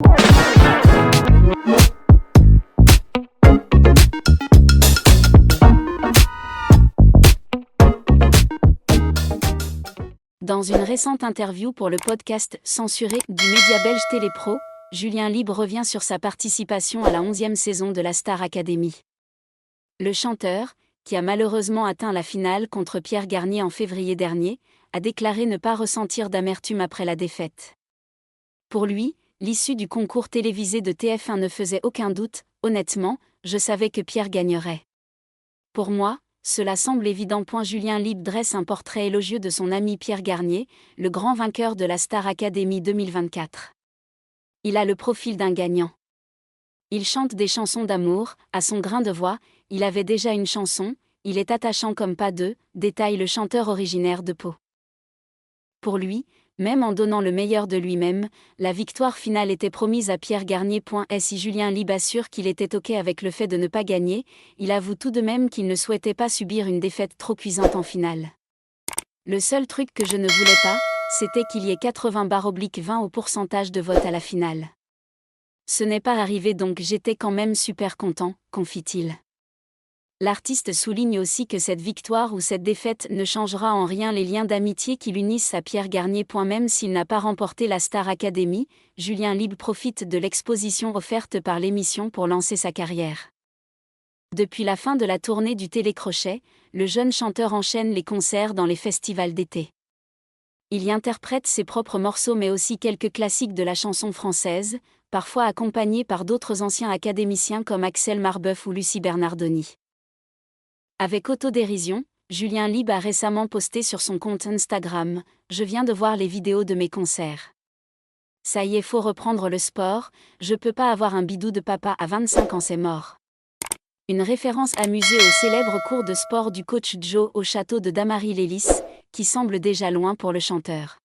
Dans une récente interview pour le podcast Censuré du média belge Télépro, Julien Libre revient sur sa participation à la 11e saison de la Star Academy. Le chanteur, qui a malheureusement atteint la finale contre Pierre Garnier en février dernier, a déclaré ne pas ressentir d'amertume après la défaite. Pour lui, l'issue du concours télévisé de TF1 ne faisait aucun doute. Honnêtement, je savais que Pierre gagnerait. Pour moi, cela semble évident. Julien Libre dresse un portrait élogieux de son ami Pierre Garnier, le grand vainqueur de la Star Academy 2024. Il a le profil d'un gagnant. Il chante des chansons d'amour, à son grain de voix, il avait déjà une chanson, il est attachant comme pas deux, détaille le chanteur originaire de Pau. Pour lui, même en donnant le meilleur de lui-même, la victoire finale était promise à Pierre Garnier. Si Julien Libre assure qu'il était OK avec le fait de ne pas gagner, il avoue tout de même qu'il ne souhaitait pas subir une défaite trop cuisante en finale. Le seul truc que je ne voulais pas, c'était qu'il y ait 80/20 au pourcentage de vote à la finale. Ce n'est pas arrivé donc j'étais quand même super content, confie-t-il. L'artiste souligne aussi que cette victoire ou cette défaite ne changera en rien les liens d'amitié qui l'unissent à Pierre Garnier. Même s'il n'a pas remporté la Star Academy, Julien Libre profite de l'exposition offerte par l'émission pour lancer sa carrière. Depuis la fin de la tournée du Télécrochet, le jeune chanteur enchaîne les concerts dans les festivals d'été. Il y interprète ses propres morceaux mais aussi quelques classiques de la chanson française, parfois accompagné par d'autres anciens académiciens comme Axel Marbeuf ou Lucie Bernardoni. Avec autodérision, Julien Libre a récemment posté sur son compte Instagram « Je viens de voir les vidéos de mes concerts. Ça y est, faut reprendre le sport, je peux pas avoir un bidou de papa à 25 ans, c'est mort. » Une référence amusée au célèbre cours de sport du coach Joe au château de Damary-Lélis, qui semble déjà loin pour le chanteur.